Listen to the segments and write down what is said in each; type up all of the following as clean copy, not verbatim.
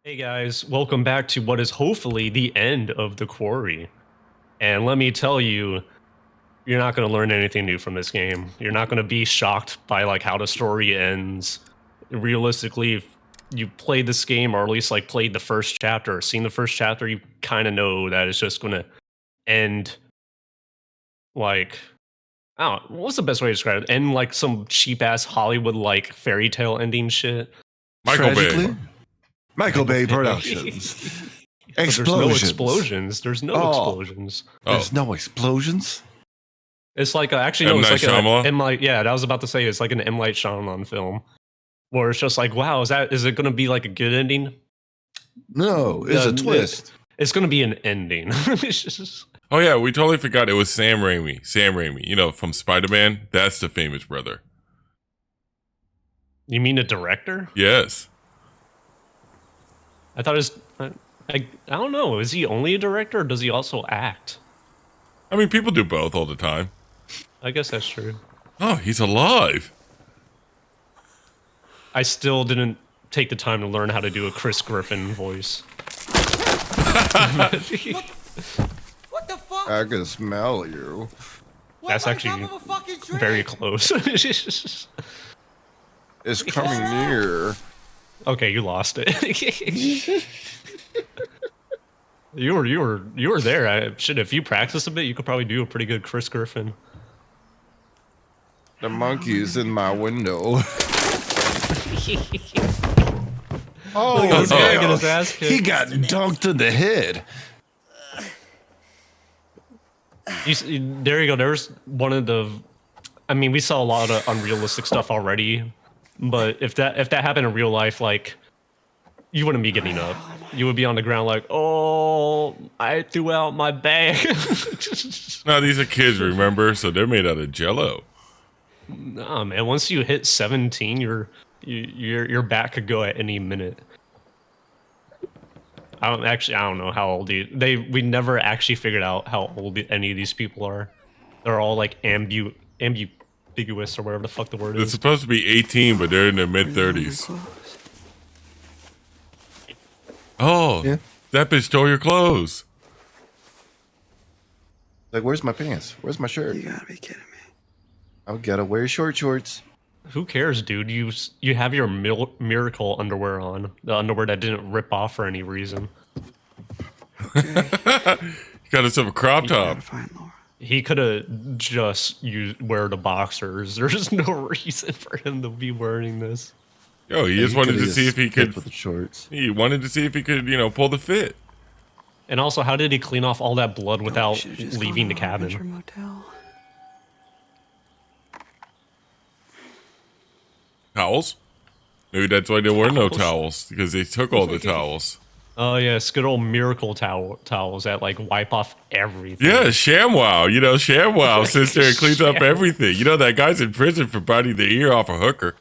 Hey guys, welcome back to what is hopefully the end of the Quarry. And let me tell you, you're not going to learn anything new from this game. You're not going to be shocked by like how the story ends. Realistically, if you played this game or at least like played the first chapter or seen the first chapter, you kind of know that it's just going to end like I don't know, what's the best way to describe it? End like some cheap ass Hollywood like fairy tale ending shit. Michael Bay. Tragically, Michael Bay Productions. But there's no explosions. There's no explosions. There's no explosions. It's like actually no, it's like an M. Light. Yeah, I was about to say it's like an M. Light Shyamalan film, where it's just like, wow, is it going to be like a good ending? No, it's a twist. It's going to be an ending. Oh yeah, we totally forgot it was Sam Raimi. Sam Raimi, you know, from Spider-Man. That's the famous brother. You mean the director? Yes. I thought it was. I don't know. Is he only a director, or does he also act? I mean, people do both all the time. I guess that's true. Oh, he's alive. I still didn't take the time to learn how to do a Chris Griffin voice. What the fuck? I can smell you. That's actually very close. It's coming near. Okay, you lost it. You were there. Shit, if you practice a bit, you could probably do a pretty good Chris Griffin. The monkey's in my window. Oh, getting his ass kicked. He got dunked in the head. There you go. There's one of the. I mean, we saw a lot of unrealistic stuff already, but if that happened in real life, like, you wouldn't be getting up. You would be on the ground like, oh, I threw out my bag. No, these are kids, remember? So they're made out of Jello. Nah, man. Once you hit 17, your back could go at any minute. I don't know how old we never actually figured out how old any of these people are. They're all like ambiguous or whatever the fuck the word They're is. supposed to be 18, but they're in their mid-30s. Oh, yeah. That bitch stole your clothes. Like, where's my pants? Where's my shirt? You gotta be kidding me. I've gotta wear shorts. Who cares, dude? You have your miracle underwear on. The underwear that didn't rip off for any reason. You got yourself a crop top. He could have just wear the boxers. There's no reason for him to be wearing this. Yo, he just wanted to see if he could. With the shorts. He wanted to see if he could, pull the fit. And also, how did he clean off all that blood without leaving the cabin? Towels? Maybe that's why there were no towels, because they took all the towels. Oh yes, good old miracle towels that like wipe off everything. Yeah, ShamWow. ShamWow sits there and cleans up everything. That guy's in prison for biting the ear off a hooker.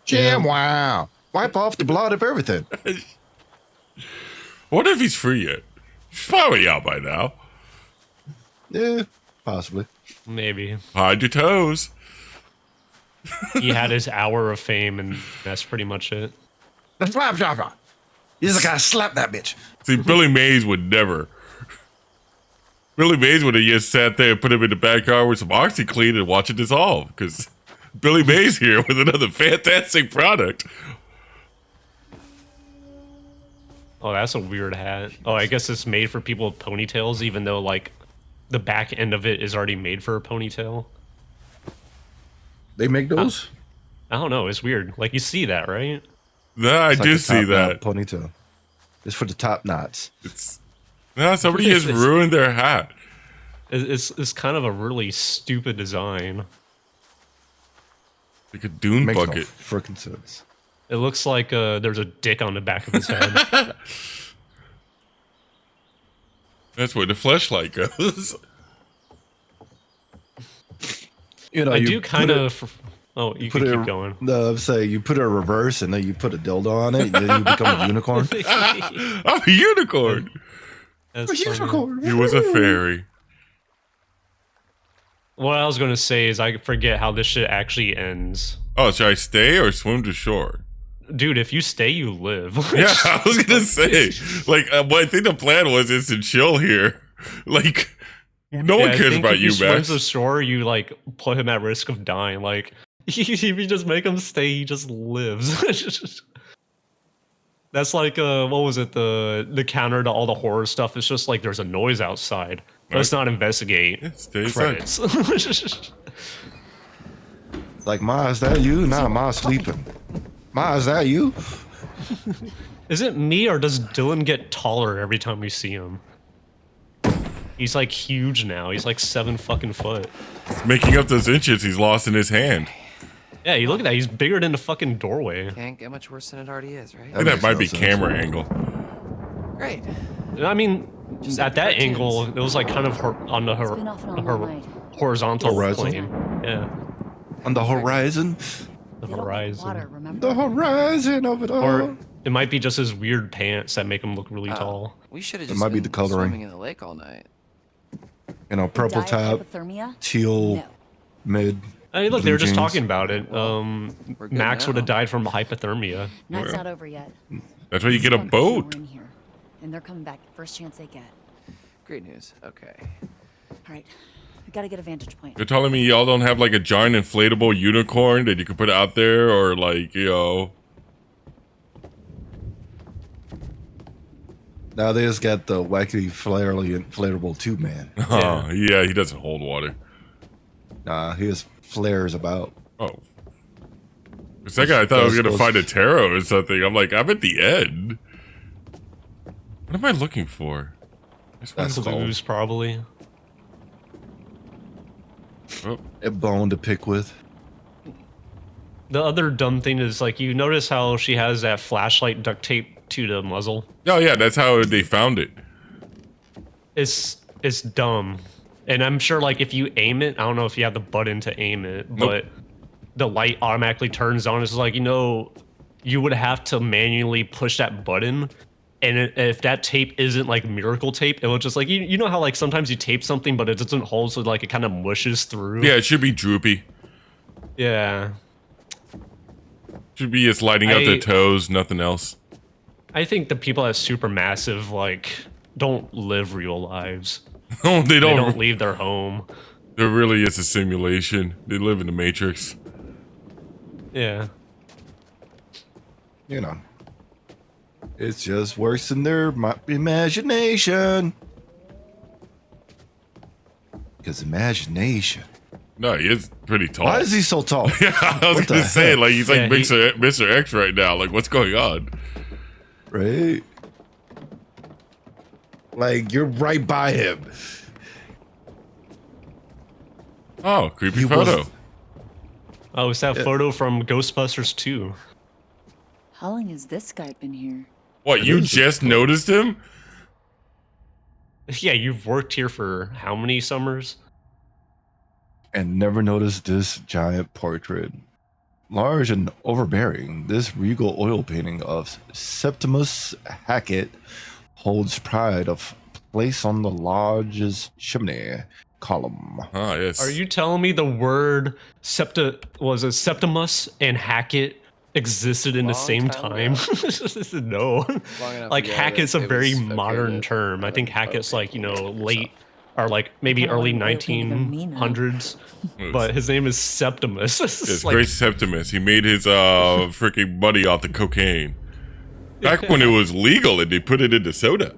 ShamWow. Wipe off the blood of everything. What if he's free yet? He's probably out by now. Yeah, possibly. Maybe. Hide your toes. He had his hour of fame, and that's pretty much it. That's slap. He's the guy slap that bitch. See, Billy Mays would never. Billy Mays would have just sat there and put him in the backyard with some OxyClean and watch it dissolve, because Billy Mays here with another fantastic product. Oh, that's a weird hat. Oh, I guess it's made for people with ponytails, even though like the back end of it is already made for a ponytail. They make those? I don't know. It's weird. Like, you see that, right? No, I do see that. Ponytail. It's for the top knots. Somebody has ruined their hat. It's kind of a really stupid design. Like a dune Makes bucket. No freaking sense. It looks like there's a dick on the back of his head. That's where the fleshlight goes. I do kind of. Oh, you can keep going. No, I'm saying you put a reverse and then you put a dildo on it, and then you become a unicorn. I'm a unicorn. That's a unicorn. He was a fairy. What I was going to say is I forget how this shit actually ends. Oh, should I stay or swim to shore? Dude, if you stay, you live. Yeah, I was gonna say, like, well, I think the plan was is to chill here. Like, no one I cares think about if you, swims Max. ashore, you like put him at risk of dying. Like if you just make him stay, he just lives. That's like what was it? The counter to all the horror stuff. It's just like there's a noise outside. Let's not investigate. Yeah, stay inside. Credits. Like, Ma, is that you? Nah, Ma's sleeping. Ma, is that you? Is it me or does Dylan get taller every time we see him? He's like huge now. He's like 7 fucking foot. Making up those inches he's lost in his hand. Yeah, you look at that. He's bigger than the fucking doorway. Can't get much worse than it already is, right? I think that makes might no be sense. camera angle. Great. I mean, Just at like that cartoons. angle, it was like kind of on the It's been off and on all night. horizontal Horizon? plane. Yeah, On the horizon? the They don't like horizon. water, remember? The horizon of it all. Or it might be just his weird pants that make him look really tall. We should have It just might be been the coloring. swimming in the lake all night. You know, purple Diet top, hypothermia? teal, No. mid. Hey, look, they blue were just jeans. talking about it. We're good Max would have now. died from hypothermia. Night's Yeah. not over yet. That's why you get a Some people boat. are in here, and they're coming back first chance they get. Great news. Okay. All right, we gotta get a vantage point. You're telling me y'all don't have like a giant inflatable unicorn that you could put out there, or like, you know, Now they just got the wacky, flareable tube man. yeah, he doesn't hold water. Nah, he just flares about. Oh. For a second, I thought I was gonna Those- find a tarot or something. I'm like, I'm at the end. What am I looking for? This That's one's cool. Blues, probably. Oh, A bone to pick with. The other dumb thing is, like, you notice how she has that flashlight duct tape to the muzzle? oh yeah, that's how they found it. It's dumb. And I'm sure, like, if you aim it, I don't know if you have the button to aim it, but the light automatically turns on. It's like, you know, you would have to manually push that button. And if that tape isn't, like, miracle tape, it will just, like, you know how, like, sometimes you tape something, but it doesn't hold, so, like, it kind of mushes through? Yeah, it should be droopy. Yeah. Should be just lighting up their I- toes, nothing else. I think the people at Supermassive, like, don't live real lives. No, they They don't. don't leave their home. There really is a simulation. They live in the Matrix. Yeah. You know. It's just worse in their imagination. Because imagination. No, he is pretty tall. Why is he so tall? Yeah, I was What the gonna say, heck? like, he's Yeah, like Mr. X right now. Like, what's going on? Right? Like, you're right by him. Oh, creepy He was- photo. Oh, it's that photo from Ghostbusters 2. How long has this guy been here? What, you is a just noticed him? Yeah, you've worked here for how many summers? And never noticed this giant portrait. Large and overbearing, this regal oil painting of Septimus Hackett holds pride of place on the lodge's chimney column. Ah, yes. Are you telling me the word Septimus and Hackett existed in the Long same time time? No. Long enough Like, ago Hackett's that a it very was okay modern to term. I let think him Hackett's vote like, you know, or late or like maybe Kinda early like oil painting of me now. 1900s. Yes. But his name is Septimus. It's like, Great Septimus. He made his freaking money off the cocaine. Back when it was legal and they put it into soda.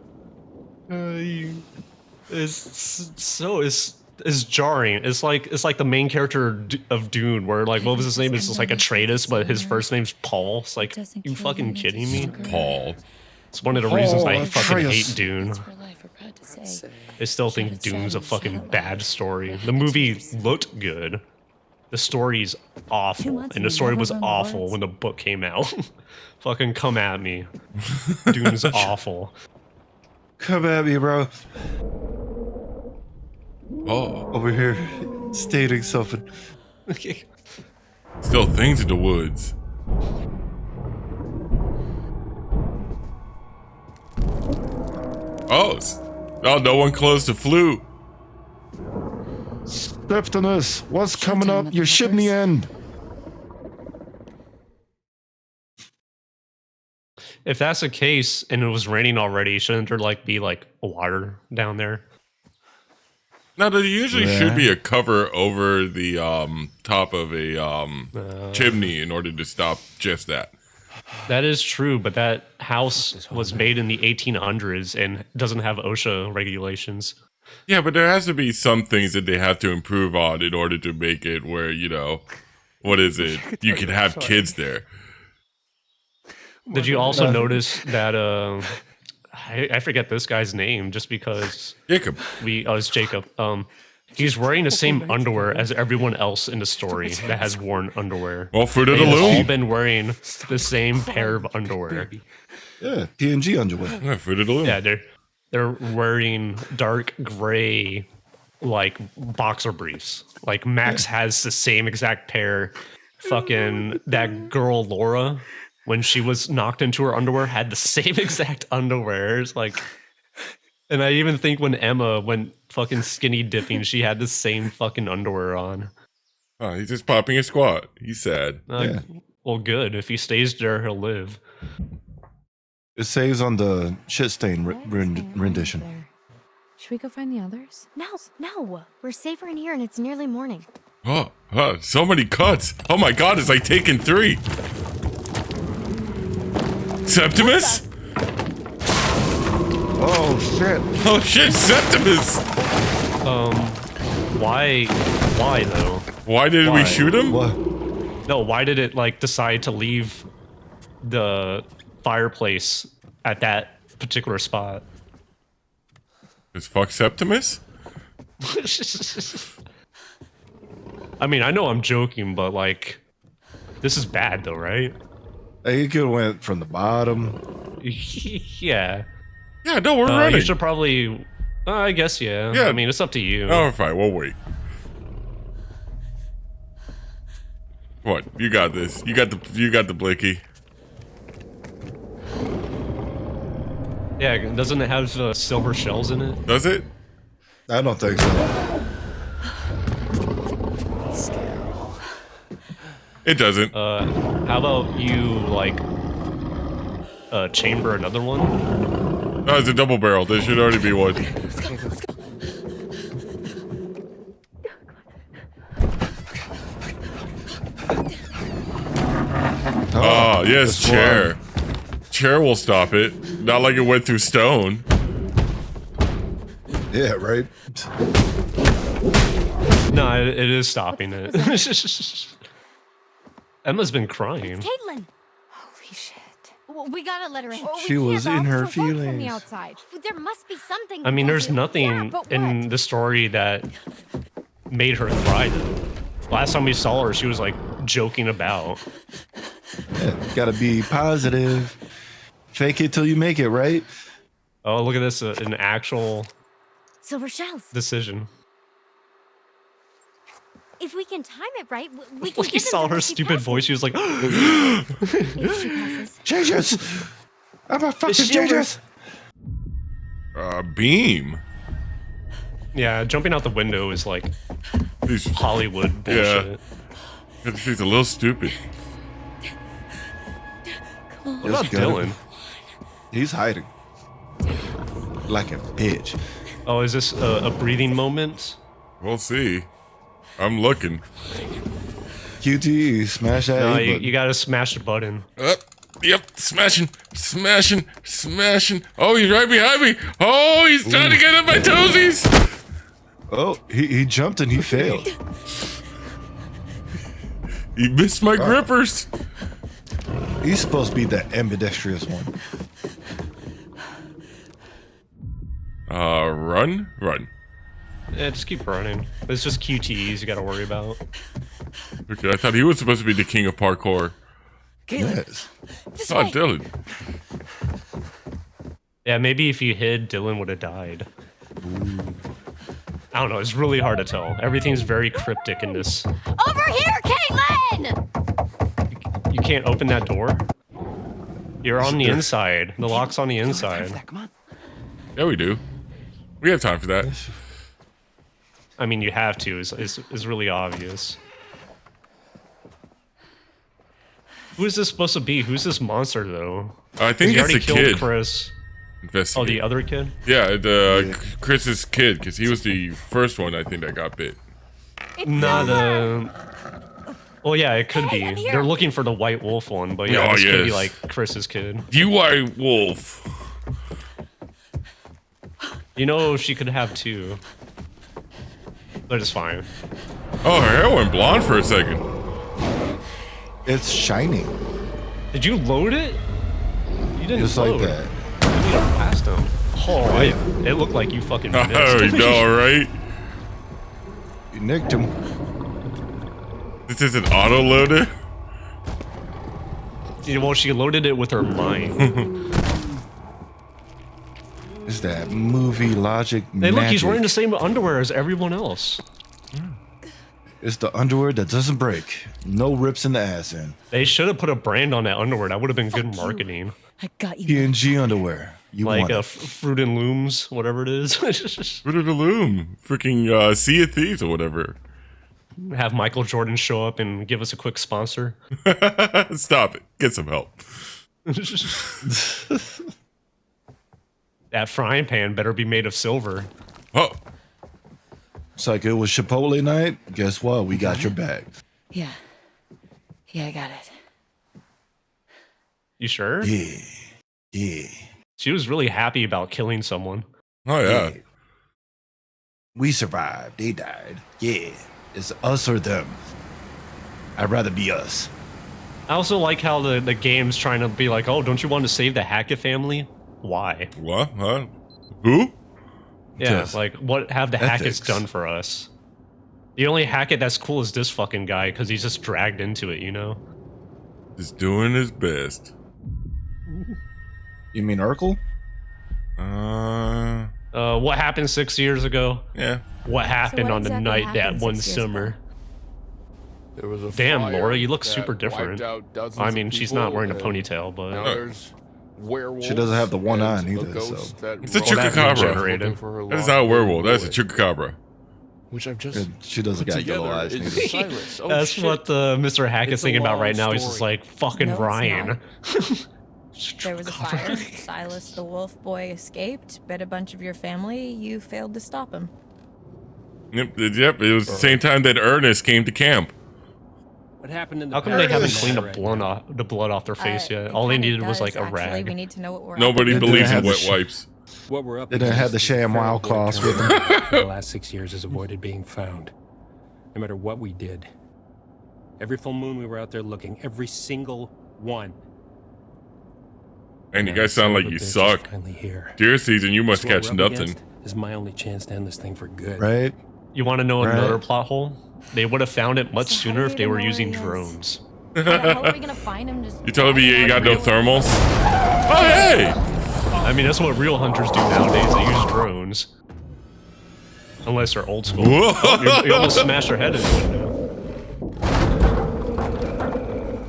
It's jarring. It's like the main character of Dune, where like what was his name? It's just like Atreides, but his first name's Paul. It's like, you fucking kidding me? Paul. It's one of the reasons I Paul fucking Atreides. hate Dune. It's for life, we're proud to say. I still think Dune's a fucking bad story. The movie looked good. The story's 2 awful, months and and the you story never was learned the awful words? when the book came out. Fucking come at me. Dune's awful. Come at me, bro. Oh, Over here, stating something. still things in the woods. Oh, no one closed the flute. Septimus, what's coming Showtime, up your chimney motherfuckers. end? if that's the case and it was raining already, shouldn't there like be like water down there? Now, there usually should be Yeah. a cover over the top of a chimney in order to stop just that. That is true, but that house was made in the 1800s and doesn't have OSHA regulations. Yeah, but there has to be some things that they have to improve on in order to make it where, you know, what is it? You can have kids there. Did you also notice that I forget this guy's name just because Jacob. it's Jacob. He's wearing the same underwear as everyone else in the story that has worn underwear. Well, Fruit of the They've all Loom. been wearing the same pair of underwear. Yeah, PNG underwear. Yeah, Fruit of the Loom. Yeah, they're wearing dark gray like boxer briefs. Like Max has the same exact pair. Fucking that girl Laura, when she was knocked into her underwear, had the same exact underwear. It's like, and I even think when Emma went fucking skinny dipping, she had the same fucking underwear on. Oh, he's just popping a squat. He's sad. Yeah. Well, good. If he stays there, he'll live. It saves on the shit stain rendition. There. Should we go find the others? No. We're safer in here and it's nearly morning. Oh, so many cuts. Oh my god, it's like taking 3. Septimus? Oh shit! Oh shit, Septimus! Why though? Why did we shoot him? What? No, why did it like decide to leave the fireplace at that particular spot? Is fuck Septimus? I mean, I know I'm joking, but like, this is bad though, right? Hey, you could have went from the bottom. Yeah. Yeah, no, we're running. You should probably. I guess yeah. Yeah. I mean, it's up to you. Oh, fine, we'll wait. What? You got this. You got the blicky. Yeah. Doesn't it have silver shells in it? Does it? I don't think so. It doesn't. How about you like chamber another one? No, it's a double barrel. There should already be one. Oh, yes, this chair. Chair will stop it. Not like it went through stone. Yeah, right. No, it is stopping it. Emma's been crying. Caitlin! Holy shit. We gotta let her in. She was in her From the feelings. outside. There must be something. I mean, there's Yeah, nothing but in what? the story that made her cry though. Last time we saw her, she was like joking about. Yeah, gotta be positive. Fake it till you make it, right? Oh, look at this, an actual Silver shells. decision. If we can time it right, we can When you get them saw before her she stupid passes. voice, she was like, If she passes. Jesus! I'm a fucking shield Jesus! Beam. yeah, jumping out the window is like He's, Hollywood bullshit. he's a little stupid. What about Dylan? He's hiding. Like a bitch. Oh, is this a breathing moment? We'll see. I'm looking. QTE, smash that No, A you, button. you gotta smash the button. Yep, smashing. Oh, he's right behind me. Oh, he's trying to get up my toesies. Oh, he jumped and he failed. He missed my grippers. He's supposed to be the ambidextrous one. Run. Yeah, just keep running. It's just QTEs you gotta worry about. Okay, I thought he was supposed to be the king of parkour. Yes. Oh, Dylan. Yeah, maybe if you hid, Dylan would have died. I don't know, it's really hard to tell. Everything's very cryptic in this. Over here, Caitlin! You can't open that door? You're on the inside. The lock's on the inside. Come on. Yeah, we do. We have time for that. I mean, you have to. It's really obvious. Who is this supposed to be? Who's this monster though? I think He it's already the killed kid. Chris. Oh, Investigate. the other kid? Yeah, Chris's kid, because he was the first one I think that got bit. It's Not Silver. well, yeah, it could Hey, I'm be. here. They're looking for the white wolf one, but yeah, Oh, this could be yes. like Chris's kid. You white wolf. You know, she could have two. But it's fine. Oh, her hair went blonde for a second. It's shining. Did you load it? You didn't Just load. like that. You need to pass them. Oh, it looked like you fucking missed. Oh, no, right? You nicked him. This is an auto loader? Yeah, well, she loaded it with her mind. It's that movie logic Hey, look, he's magic. wearing the same underwear as everyone else. It's the underwear that doesn't break. No rips in the ass end. They should have put a brand on that underwear. That would have been good marketing. I got you. P&G underwear. You Like want it. Fruit and Looms, whatever it is. What did the loom? Freaking Sea of Thieves or whatever. Have Michael Jordan show up and give us a quick sponsor. Stop it. Get some help. That frying pan better be made of silver. Oh, It's like it was Chipotle night. Guess what? We got your back. Yeah. Yeah, I got it. You sure? Yeah. Yeah. She was really happy about killing someone. oh yeah. We survived. They died. Yeah. It's us or them. I'd rather be us. I also like how the game's trying to be like, oh, don't you want to save the Hackett family? Why? What? Huh? Who? Yeah, Just like what have the Hackett's ethics. done for us? The only Hackett that's cool is this fucking guy because he's just dragged into it, you know? Just doing his best. You mean Urkel? What happened 6 years ago? Yeah. What happened what on the exactly night that happened one 6 years summer? ago? There was a Damn, fire Laura, you look that super wiped different. out dozens I of mean, she's not people, wearing a and ponytail, but Now there's werewolves. She doesn't have the one and eye a either, ghost so. that It's a roams chupacabra. looking for her That is lost not a werewolf. little That's a boy, chupacabra. which I've just And she doesn't put got yellow together eyes into neither. Cyrus. Oh, that's shit. what Mr. Hackett's It's a thinking about long right now. He's just story. like, fucking No, it's Ryan. There was a fire. Silas the wolf boy escaped, bit a bunch of your family. You failed to stop him. Yep. It was the same time that Ernest came to camp. What happened in the How come they past haven't doesn't cleaned matter the right blood now. off, the blood off their face yet? It All they kinda needed was does, like a actually. rag. We need to know what we're Nobody They didn't believes in have the wet sh- wipes. What we're up They didn't have the against is sham feral wild boy claws with terror them. for the last 6 years has avoided being found. No matter what we did. Every full moon we were out there looking. Every single one. And you Now guys the son sound of like a you bitch is suck. Finally here. Deer season, you must So what catch we're up nothing. against is my only chance to end this thing for good. Right? You want to know Right. another plot hole? They would have found it much So how sooner do if we they even were know where using he is? drones. How the hell are we gonna find him? Just You telling me you ain't got no driving thermals? Oh, hey! I mean, that's what real hunters do nowadays. They use drones. Unless they're old school. Whoa. You almost smashed her head in the window.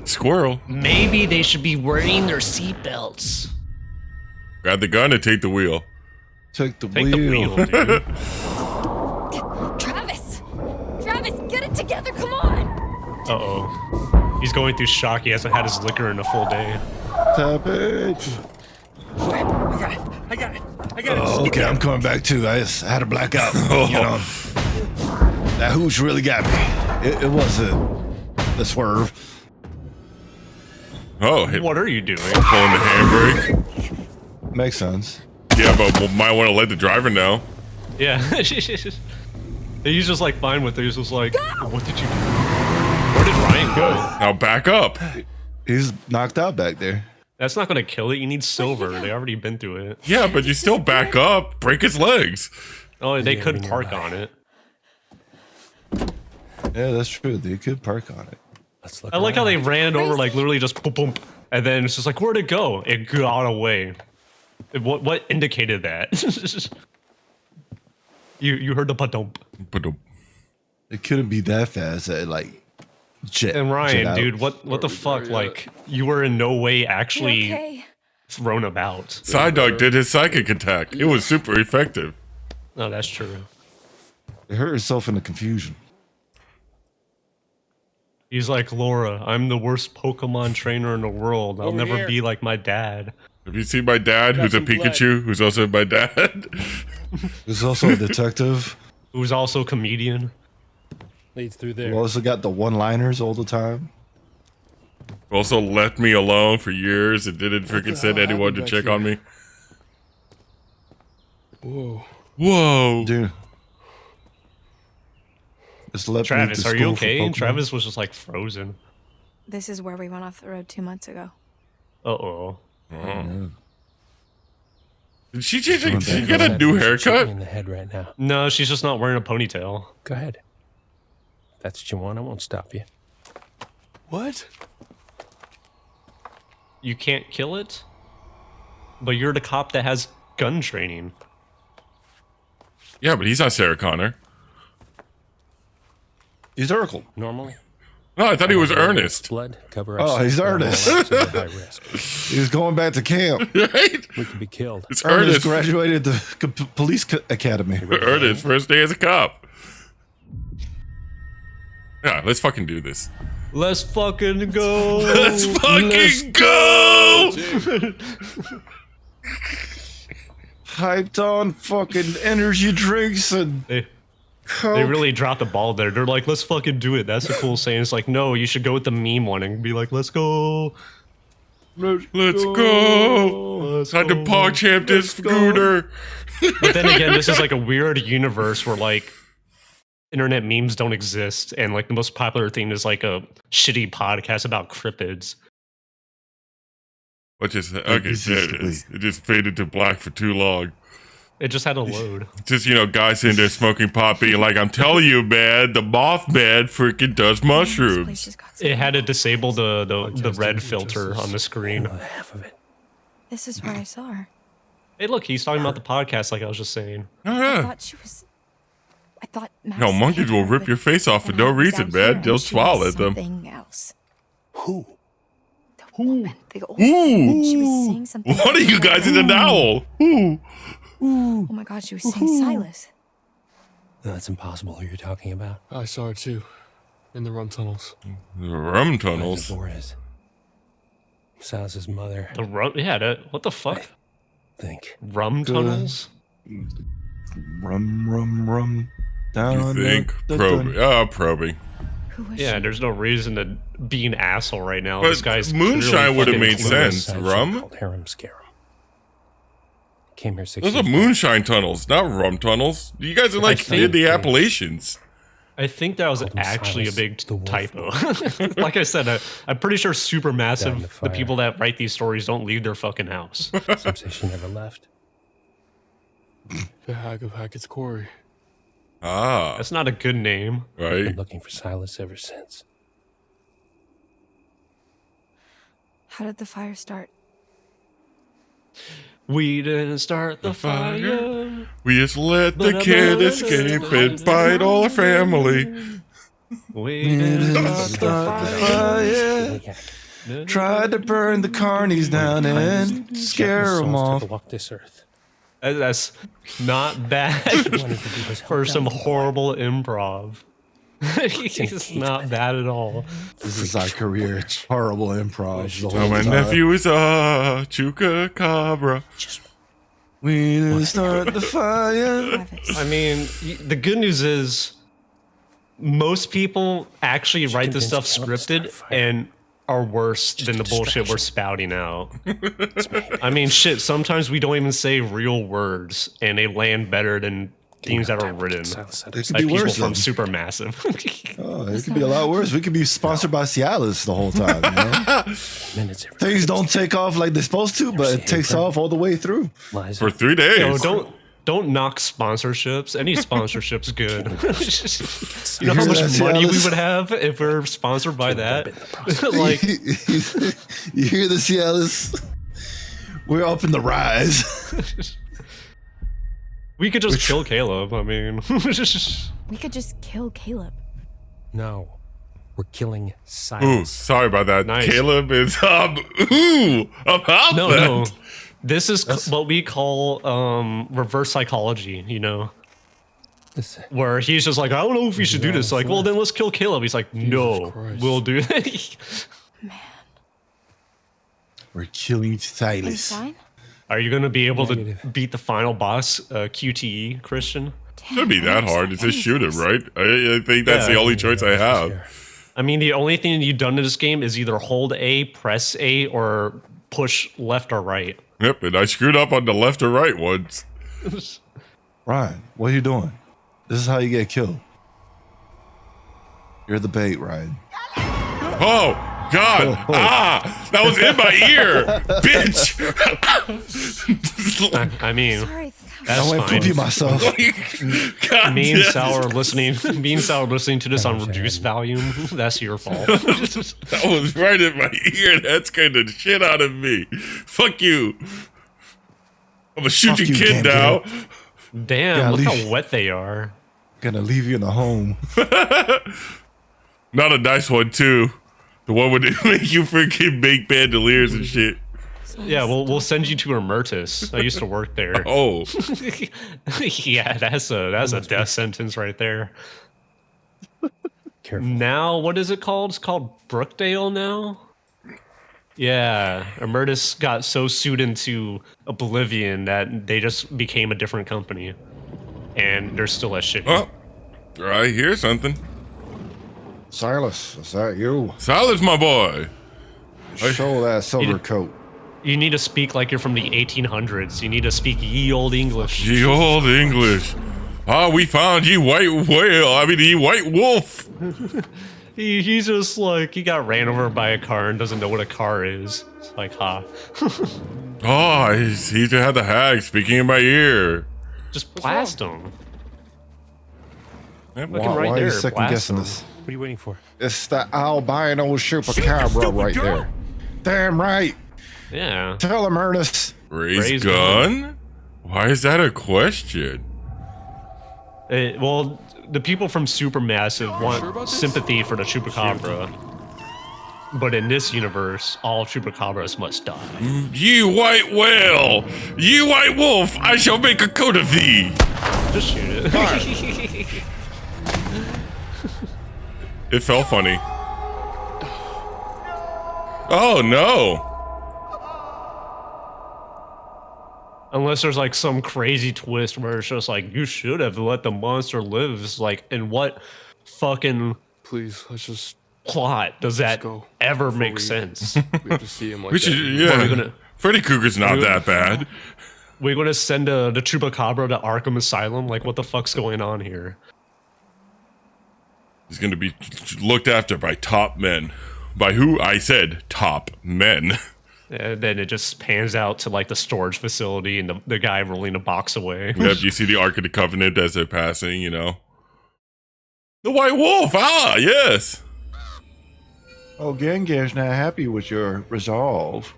Squirrel. Maybe they should be wearing their seatbelts. Grab the gun and take the wheel. Take the Take wheel. the wheel, dude. Travis! Travis, get it together, come on! Uh-oh. He's going through shock. He hasn't had his liquor in a full day. Tap it. I got it. Oh, okay, I'm coming back too. I just had a blackout. You know, that hooch really got me. It wasn't the swerve. Oh, hit What are you doing? pulling the handbrake. Makes sense. Yeah, but we might want to let the driver know. Yeah. He's just like fine with it. He's just like, what did you do? Where did Ryan go? Now back up. He's knocked out back there. That's not gonna kill it. You need silver. They already been through it. Yeah, but you still back up. Break his legs. Oh, they Yeah, could when you're park right. on it. Yeah, that's true. They could park on it. Let's look I like how they around. ran it over, like literally just boom, boom, and then it's just like, where'd it go? It got away. What indicated that? you heard the ba-dump. Ba-dum. It couldn't be that fast. That like jet. And jet Ryan, out. dude, what the Are we fuck? there Like, you were in no way actually Okay. thrown about. Side Dog did his psychic attack. It was super effective. No, that's true. It hurt herself in the confusion. He's like, Laura, I'm the worst Pokemon trainer in the world. I'll Over never here. be like my dad. Have you seen my dad, who's a Got some blood. Pikachu, who's also my dad? There's also a detective Who's also a comedian. Leads through who there. also got the one-liners all the time. Also left me alone for years and didn't freaking the send hell anyone to happened check back on me. Whoa. Whoa. Dude. Just let me Travis, to are you school for okay? Pokemon. Travis was just like frozen. This is where we went off the road 2 months ago. Uh-oh. Oh. Did she change? Doing Did she bad. get a new Shoot me haircut? in the head right now. No, she's just not wearing a ponytail. Go ahead. If that's what you want. I won't stop you. What? You can't kill it? But you're the cop that has gun training. Yeah, but he's not Sarah Connor. He's Urkel. Normally. No, I thought he was Ernest. Blood cover up. Oh, he's Ernest. High risk. He's going back to camp. Right? We could be killed. It's Ernest Ernest. graduated the police academy. Ernest, first day as a cop. Yeah, let's fucking do this. Let's fucking go. Let's fucking go! Hyped on fucking energy drinks and They coke. really dropped the ball there. They're like, let's fucking do it. That's a cool saying. It's like, no, you should go with the meme one and be like, let's go. Let's go! Let's Time to go. PogChamp this scooter. But then again, this is like a weird universe where like internet memes don't exist, and like the most popular thing is like a shitty podcast about cryptids. What just okay? There it is. It just faded to black for too long. It just had to load. Just guys sitting there smoking pot, being like, "I'm telling you, man, the Mothman freaking does This place mushrooms." just got so It had to disable the Just red just filter this- on the screen. Half of it. This is where I saw her. Hey, look, he's talking about the podcast, like I was just saying. Oh I yeah. thought she was. I thought. Max No, monkeys hit will her, rip but your face off for then no I was reason, out man. here and They'll she was swallow at them. Something else. Who? The woman, the old woman. She was saying something. What are you guys in an owl? Ooh. Oh my god, she was saying Silas. No, that's impossible. Who you're talking about? I saw her too. In the rum tunnels. The rum Where tunnels. the door is. Silas's mother. The rum, yeah, what the fuck? Think. Rum Good. tunnels? Rum. Down, You think dun, dun, probing? dun. Probing. Who was Yeah, she? there's no reason to be an asshole right now. But This guy's moonshine clearly would've fucking made clueless. sense. Sideshow Rum? Called Harem Scarum. Came here 6 Those years are back. moonshine tunnels, not rum tunnels. You guys are like think in the they- Appalachians. I think that was Called him actually a Silas big the Wolf typo. Like I said, I'm pretty sure Died in the Supermassive, the fire. people that write these stories, don't leave their fucking house. Some say she never left. The Hag of Hackett's Quarry. Ah, That's not a good name. right. Been looking for Silas ever since. How did the fire start? We didn't start the fire. We just let the But kid I'm escape a- and bite all our family. We didn't start the fire. Yeah. Tried to burn the carnies down and scare them off. To walk this earth. That's not bad Wanted to do his for help some out. horrible improv. It's not bad at all. This is our career. It's horrible improv. the Oh, whole my time. nephew is a chupacabra. Just We didn't start the fire. Travis. I mean, the good news is most people actually write this stuff convinced me I'll scripted start a fire. and are worse than the bullshit we're spouting out. I mean, shit, sometimes we don't even say real words and they land better than things that are written Silas It could by be people worse. from Though. Supermassive. Oh, it could be a lot worse. We could be sponsored by Cialis the whole time. You know? minutes every Things don't take off like they're supposed to, but it takes off all the way through. lies For 3 days. Yo, don't knock sponsorships. Any sponsorship's good. You know how hear much that, money we Cialis? would have if we're sponsored by that? Like, You hear the Cialis? We're up in the rise. we could just kill Caleb. I mean, We could just kill Caleb. No. We're killing Ooh, Silas. sorry about that. Nice. Caleb is about no, that. no. This is what we call reverse psychology. You know, Listen. where he's just like, I don't know if we should do this. Like, well, then let's kill Caleb. He's like, no, Christ. we'll do it. We're killing Silas. Fine. Are you going to be able to Negative. beat the final boss, QTE, Christian? Shouldn't be that hard. It's just shoot him, right? I think that's the only choice I have. I mean, the only thing you've done in this game is either hold A, press A, or push left or right. Yep, and I screwed up on the left or right once. Ryan, what are you doing? This is how you get killed. You're the bait, Ryan. Oh, God. Ah, that was in my ear. Bitch. I mean, Sorry. that's I went fine. poopy myself. God Me and damn. Sour listening to this on reduced volume. That's your fault. That was right in my ear. That scared the shit out of me. Fuck you. I'm gonna shoot Fuck your you, kid Gabriel. now. Damn, Yeah, look leave- how wet they are. Gonna leave you in the home. Not a nice one, too. The one where they make you freaking make bandoliers and shit. Yeah, we'll send you to Emertus. I used to work there. Oh, Yeah, that's a death sentence right there. Careful. Now, what is it called? It's called Brookdale now? Yeah, Emertus got so sued into oblivion that they just became a different company. And they're still as shitty. oh, I hear something. Silas, is that you? Silence, my boy. Show that silver coat. You need to speak like you're from the 1800s. You need to speak ye old English. Ye old English. Ah, we found ye white whale. I mean, ye white wolf. He's just like, he got ran over by a car and doesn't know what a car is. It's like, ha. Oh, he had the hag speaking in my ear. Just blast him. Yep. Look him right Why are you there, second blast guessing him. this? What are you waiting for? It's the albino chupacabra right there. Damn right. Yeah. Tell him, Ernest. Raise Raise gun? Why is that a question? Well, the people from Supermassive want sympathy for the Chupacabra. But in this universe, all Chupacabras must die. Ye white whale! Ye white wolf! I shall make a coat of thee! Just shoot it. It felt funny. Oh no! Unless there's like some crazy twist where it's just like, you should have let the monster live. It's like, in what fucking Please, let's just plot does that go ever before make we- sense? we have to see him like We that. should, What are we yeah. gonna- Freddy Krueger's not that bad. We're gonna send the Chupacabra to Arkham Asylum? Like, what the fuck's going on here? He's gonna be looked after by top men. By who? I said top men. And then it just pans out to like the storage facility and the guy rolling a box away. Yep, you see the Ark of the Covenant as they're passing, you know. The White Wolf! Ah, yes! Oh, Gengar's not happy with your resolve.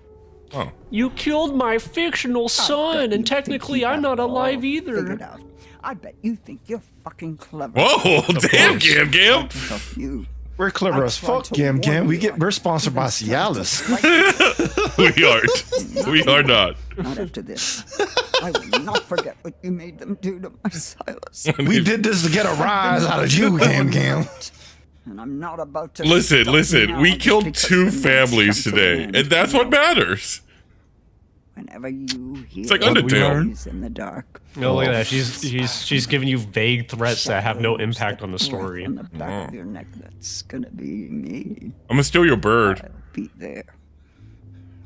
Oh. You killed my fictional son, and technically I'm not alive either. Figured out. I bet you think you're fucking clever. Whoa, damn, course. Gam Gam! To help you. We're clever I as tried fuck, to Gam warn Gam. you. We're sponsored by Cialis. We aren't. We are not. Not after this. I will not forget what you made them do to my Silas. We did this to get a rise out of you, Gam Gam. And I'm not about to. Listen, stop listen. now We just killed because two the night's families come to an today, end. and that's what matters. Whenever you hear like Undertale. noise in the dark, No, look at that. She's giving you vague threats that have no impact on the story. on the back of your neck, that's gonna be me. I'm gonna steal your bird. I'll be there.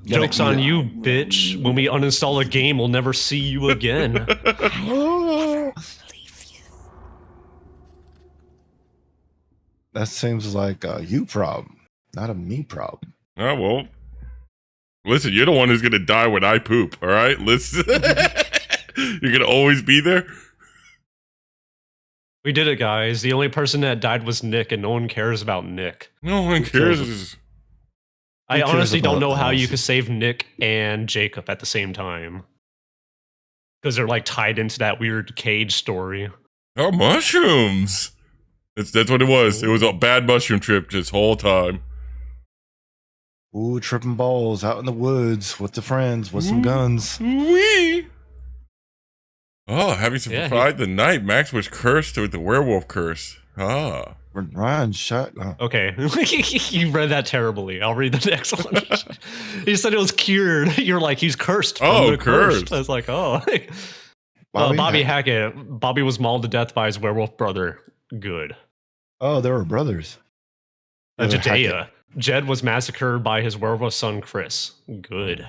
Joke's on you, bitch. When we uninstall a game, we'll never see you again. That seems like a you problem, not a me problem. Oh, well. Listen, you're the one who's gonna die when I poop, alright? Listen. You're gonna always be there? We did it, guys. The only person that died was Nick, and no one cares about Nick. No one cares. I Who cares honestly don't about know how you us? could save Nick and Jacob at the same time. Because they're like tied into that weird cage story. Oh, mushrooms! That's what it was. It was a bad mushroom trip this whole time. Ooh, tripping balls out in the woods with the friends with some guns. Wee! Oh, having survived the night, Max was cursed with the werewolf curse. Ah. When Ryan shot. Okay, you read that terribly. I'll read the next one. He said it was cured. You're like, he's cursed. From Oh, the cursed. I was like, oh. Bobby Hackett. Bobby was mauled to death by his werewolf brother. Good. Oh, they were brothers. Judea. Jed was massacred by his werewolf son, Chris. Good.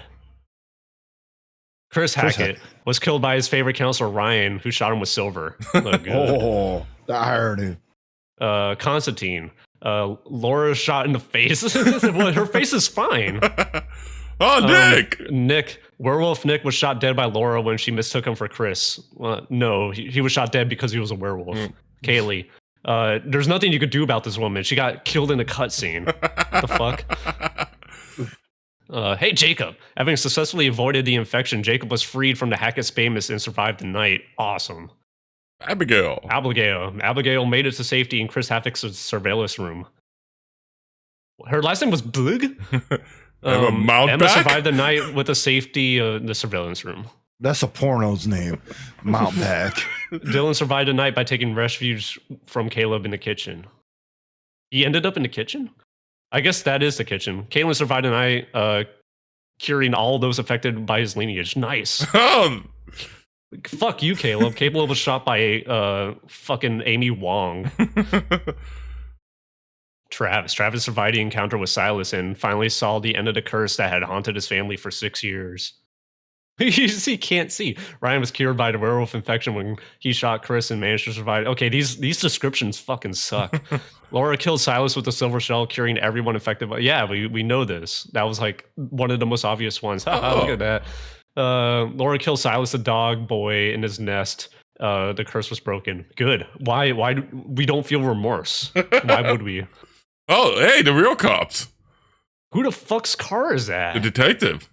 Chris Hackett was killed by his favorite counselor, Ryan, who shot him with silver. Good. Oh, the irony. Constantine. Laura shot in the face. Well, her face is fine. Oh, Nick! Nick. Werewolf Nick was shot dead by Laura when she mistook him for Chris. No, he was shot dead because he was a werewolf. Kaylee. There's nothing you could do about this woman. She got killed in a cutscene. What the fuck? Hey, Jacob. Having successfully avoided the infection, Jacob was freed from the Hackett's famous and survived the night. Awesome. Abigail made it to safety in Chris Havock's surveillance room. Her last name was Blug. Emma survived the night with a safety in the surveillance room. That's a porno's name. Mountback. Dylan survived the night by taking refuge from Caleb in the kitchen. He ended up in the kitchen? I guess that is the kitchen. Caitlin survived the night, curing all those affected by his lineage. Nice. Oh. Fuck you, Caleb. Caleb was shot by fucking Amy Wong. Travis survived the encounter with Silas and finally saw the end of the curse that had haunted his family for 6 years. He can't see. Ryan was cured by the werewolf infection when he shot Chris and managed to survive. Okay, these descriptions fucking suck. Laura killed Silas with a silver shell, curing everyone infected by. Yeah, we know this. That was like one of the most obvious ones. Look at that. Laura killed Silas, the dog boy, in his nest. The curse was broken. Good. Why we don't feel remorse? Why would we? Oh, hey, the real cops. Who the fuck's car is that? The detective.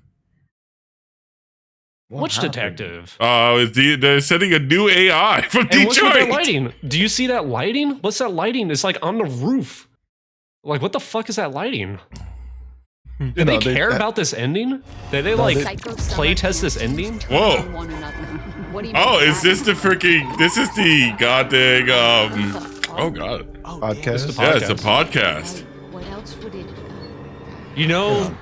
Which detective? They're sending a new AI from and Detroit. What's with that lighting? Do you see that lighting? What's that lighting? It's like on the roof. Like, what the fuck is that lighting? Do they care about this ending? Did they play test this ending? Whoa. Oh, is this the freaking? This is the goddamn. Oh god. Podcast. Yeah, it's a podcast. What else would it? You know.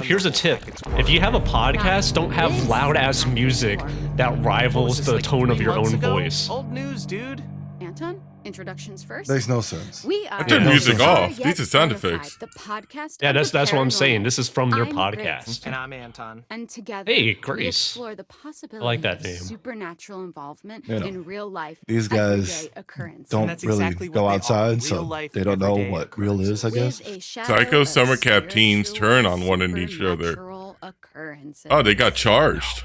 Here's a tip. If you have a podcast, don't have loud ass music that rivals the tone of your own voice. Old news, dude. Anton, introductions first. Makes no sense. We are. Turn music off. These are sound effects. The podcast. Yeah, that's what I'm saying. This is from their podcast. And I'm Anton. And together, hey, we Grace. explore the possibility I like that of name. supernatural involvement in real life. These guys don't really go outside, so they don't know what real is, I guess. Psycho summer camp teens turn on one and each other. Oh, they got charged.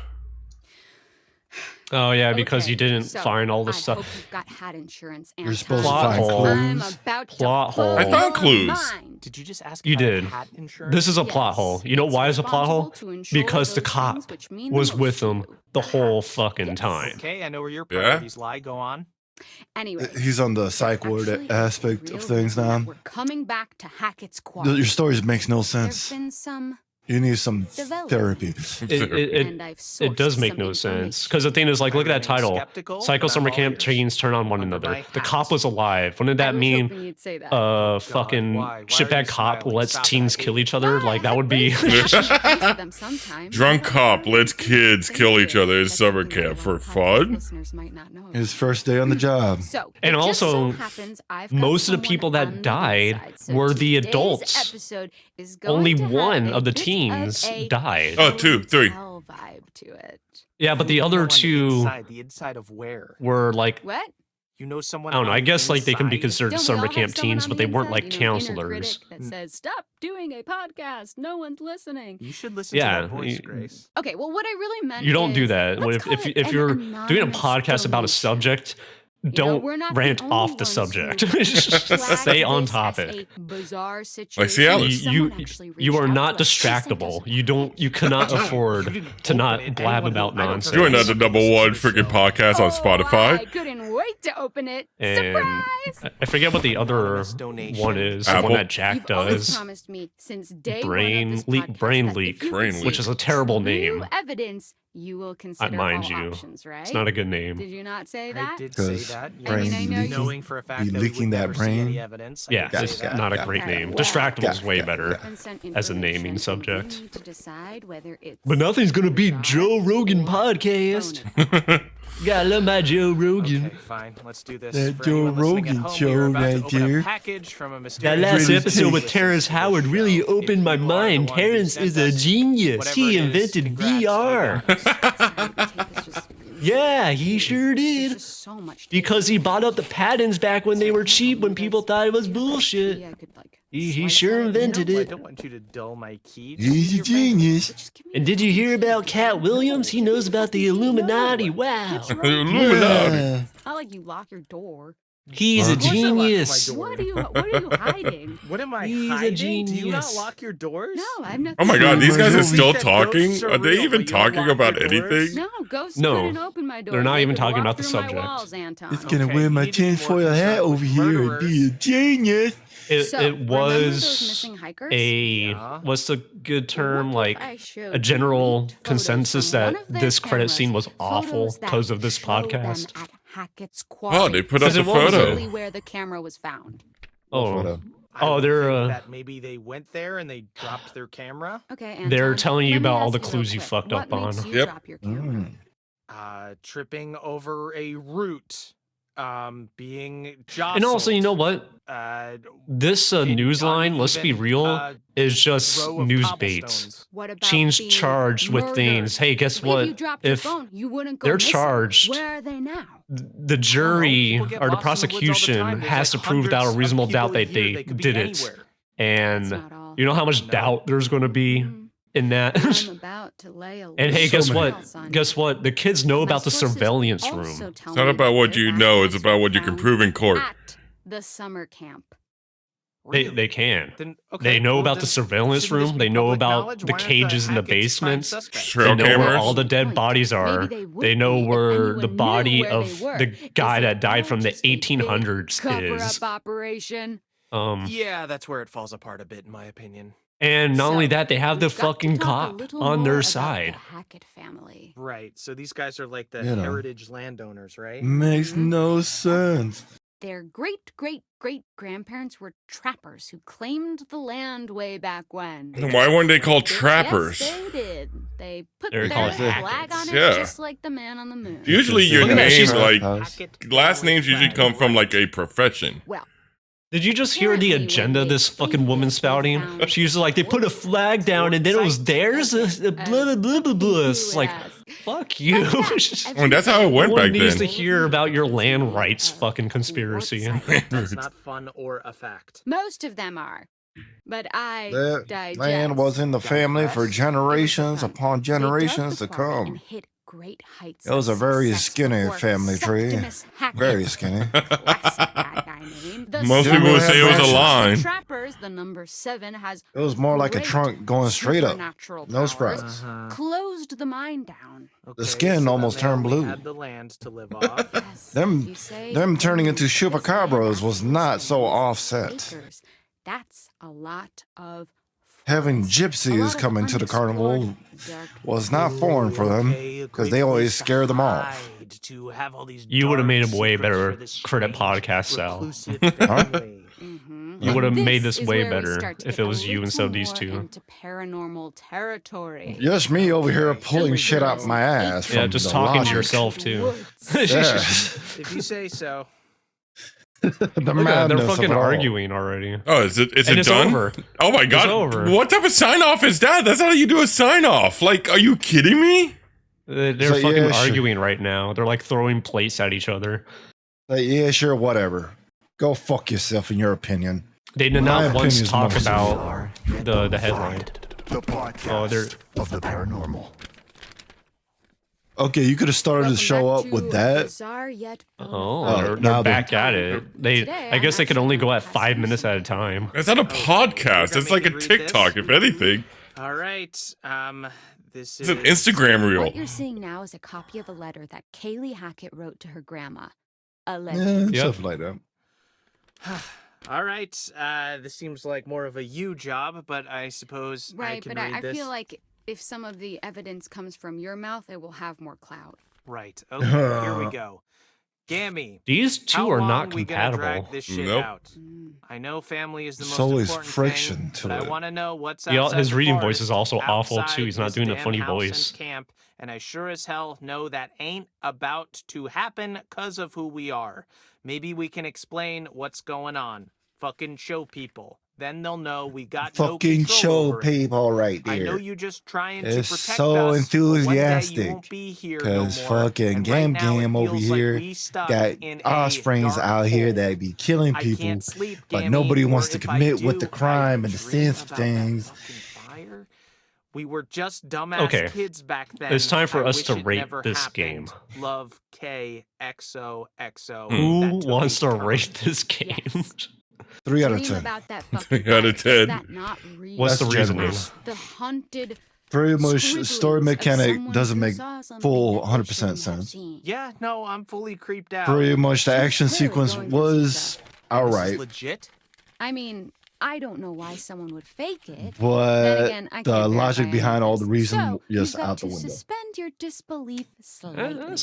Oh yeah, because you didn't find all the stuff. You're supposed to find clues. Plot hole. I found clues. Did you just ask? You did. Hat insurance? This is a plot hole. You know why it's a plot hole? Because the cop was with them the whole fucking time. Okay, I know where your priorities lie. Go on. Anyway, He's on the psych ward aspect of things now. We're coming back to Hackett's Quarry. Your stories makes no sense. There've been some. You need some therapy. It does make no sense. Because the thing is, like, look at that title. Psycho Summer Camp teens turn on one another. The cop was alive. Wouldn't that mean fucking shitbag cop lets teens kill each other? Like, that would be... Drunk cop lets kids kill each other in summer camp for fun. His first day on the job. And also, most of the people that died were the adults. Only one of the teens died. Oh, 2, 3. Yeah, but the other two the inside of where? were like... What? You know someone. I don't know. I guess like they can be considered Don't we summer all camp have someone teens, on but the they weren't inside, like you know, inner counselors. critic that says, "Stop doing a podcast. No one's listening." You should listen Yeah, to that voice, Grace. Okay, well, what I really meant You don't do is, that. let's call If it if an you're doing a anonymous podcast about a donation. subject, know, don't we're not the rant only off the ones subject. who Just stay on flagged this as topic. a bizarre Like situation. Cialis. Someone actually You reached are out not to us. She sent distractible. us- You cannot afford to open not it. blab Anyone about who- I don't nonsense. You're not the #1 freaking podcast on I Spotify. couldn't wait to open it. And Surprise! I forget what the other Anonymous donation. one is. The Apple. one that Jack You've always does. promised me since day one Brain of this leak. podcast Brain that if leak. you Brain could leak. Which see is a terrible true name. evidence, You will consider mind all you, options, right? It's not a good name. Did you not say I that? did say 'Cause that. I mean, brain I know leaking, knowing for a fact be that we leaking would that never see any brain. evidence. I Yeah, did say it's that. not a great Okay, name. well, Distractable's way yeah, better Been sent as a naming information, and subject. you need to decide whether it's But nothing's gonna beat bizarre Joe Rogan or podcast. bonafide. Gotta love my Joe Rogan. Okay, fine. Let's do this. That For Joe anyone listening at Rogan home, we are show about to right open there. a package from a That mysterious last Really episode with tasty. Terrence Howard really opened my mind. Terrence is a genius. He invented VR. Yeah, he sure There's did. just so much Because he bought up the patents back when they were cheap, when people thought it was bullshit. I could, like, He slice sure that, invented I it. don't want you to dull my key. He's a genius. Just give me And did you hear about Cat Williams? He knows about the Illuminati. Wow. Illuminati. Yeah. It's not like you lock your door. He's a Of course I locked my genius. door. What are you hiding? What am I He's a hiding? Do you not genius. lock your doors? No, I'm not. Oh my god, these guys are still That talking? ghosts Are they real, even but you don't talking lock about your doors? anything? No, ghosts No, couldn't open my door. they're not They even could talking walk about the through my subject. walls, Anton. It's gonna Okay, wear you my need to be more tinfoil hat concerned over with here and be a murderers. genius. It So, remember those was missing hikers? Yeah. what's the good term? What Like if I showed a general leaked photos consensus from one that of their this credit scene cameras, was awful photos that because of this show them podcast. at Hackett's Oh, Quarry. they put up Says the it was photo. Exactly where the camera was found. Oh, Photo. I oh, would they're think that maybe they went there and they dropped their camera. Okay, Anton, they're telling you let me about all ask the real clues you quick, fucked what up on. makes you Yep. drop your camera? Tripping over a root, being jostled. And also, you know what? This news line, let's be real, is just row of news bait. cobblestones. What about Change being charged with murdered? things. Hey, guess If what? you dropped your phone, you wouldn't go they're missing. charged, Where are they now? the jury People get or the lost in the woods all the prosecution time. There's, has like, to prove without a hundreds of reasonable doubt people a that year. they They could be did it. anywhere. And That's not all. you know how much No. doubt there's going to be Mhm. in that? I'm about to lay a And hey, So guess many. what? Guess what? The kids know My about the sources surveillance also room. tell It's not me about that what this you know, it's assets about were what you can found prove in court. At the summer camp. They can. Then, They know well, about then the surveillance shouldn't this room. be They know public about knowledge? the Why aren't cages in the Hackett's prime basements. suspects? Trail They know where cameras. all the dead Point. bodies are. Maybe they would They know be if where anyone the knew body where of they were. the guy Is that it died all from the just a big 1800s cover-up is. operation? Yeah, that's where it falls apart a bit, in my opinion. And not only So, that, they have the we've got to fucking talk a cop little on more their about side. The Hackett family. Right. So these guys are like the You know. heritage landowners, right? Makes Mhm. no sense. Their great-great-great-grandparents were trappers who claimed the land way back when. Then why weren't they called trappers? Yes, they did. They put They're their called flag Hacketts. on it, Yeah. just like the man on the moon. Usually your Look at that, name, she's- like, Hackett last family names usually flag, come from, right? like, a profession. Well, Did you just hear the apparently agenda when they this fucking think woman's that they spouting? found She's like, they put a flag down and then it was theirs? Blah, blah, blah, blah, blah. It's like, fuck you. I mean, that's how it went No one back needs then. to hear about your land rights fucking conspiracy. That's not fun or a fact. Most of them are. But I That digest. land was in the family for generations upon They dug generations the to quarry and come. hit great heights It was of a very success skinny before family tree. Septimus Hackett, Very skinny. classic bad guy name. The Most son people would of say it was a Branches. line. Trappers, the number 7 has It was more like a great trunk going straight up. supernatural No powers, sprouts. closed the mine down. Okay, skin so almost then they turned only blue. Had the land to live off. Yes, Them- you say Them turning into this land chupacabras was actually not so spans offset. acres. That's a lot of Having forest. A gypsies lot of coming to the carnival unexplored dark was not foreign for them, Okay, a 'cause great they always place to scare them off. hide, to have all these You would have dark made a way secrets better for this credit strange, podcast, Sal. reclusive Huh? family. Mhm. You would have made this is way where we better start to if get it a was you instead of little these more two. into paranormal territory. Just me over here pulling The shit out wizards my ass Yeah, from just the talking to logic. yourself too. Woods. Yeah. If you say so. The Look at them, they're madness of fucking it all. arguing already. Oh, is it And it's done? over. Oh my god. over. What type of sign off is that? That's how you do a sign off. Like, are you kidding me? They're So, fucking yeah, sure. arguing right now. They're like throwing plates at each other. Like, yeah, sure, whatever. Go fuck yourself in your opinion. They did My not once opinion's talk most about the headline. The podcast Oh, they're of the paranormal. Okay, you could have started the show up with that. Bizarre yet Oh, they're now back at it. They, Today, I guess I'm they could only actually go at gonna 5 pass minutes at a time. It's not a you podcast. got It's me like a to read this? TikTok, if anything. All right. This It's is an Instagram reel. What you're seeing now is a copy of a letter that Kaylee Hackett wrote to her grandma. A letter. Yeah, Yep. stuff like that. All right. This seems like more of a you job, but I suppose I Right, can but read I this. feel like if some of the evidence comes from your mouth, it will have more clout. Right. Okay, here we go. Gammy, These two how are long not we gonna drag compatible. this shit Nope. out? I know family is the There's most always important friction thing, to but I it. want to know what's Yeah, outside his the reading voice forest, is also awful, too. outside He's not this doing a damn funny house voice. And camp, and I sure as hell know that ain't about to happen because of who we are. Maybe we can explain what's going on. Fucking show people. Then they'll know we got no Fucking control show over it. people right I know there. you just trying It's to protect so us, but one day you enthusiastic. won't be here no Cause more. fucking And right Game now it Game over feels like here we stuck got in a offsprings dark out here hole. that be killing I people, can't sleep, but Gammy, nobody or wants to if I commit with the do, crime I and the dream sense of about that things. fucking fire. We were just dumbass Okay. kids back then. It's time for I us wish to it rate never this happened. game. Love K XOXO. Who That took wants a to turn. rate this game? Yes. 3 out of Dream 10. about that fucking 3 out of fire. 10. Is that not real? What's the That's reasoning? generous. The haunted Pretty much scribblings story of mechanic someone doesn't who make saw something full that they 100% shouldn't have sense. seen. Yeah, no, I'm fully creeped out. Pretty much the She's action clearly sequence going through some was stuff. And this is alright, legit? I mean, I don't know why someone would fake it. Then but again, I the can't logic verify any behind of all this. the reason So, is you've got out the to window. suspend your disbelief slightly.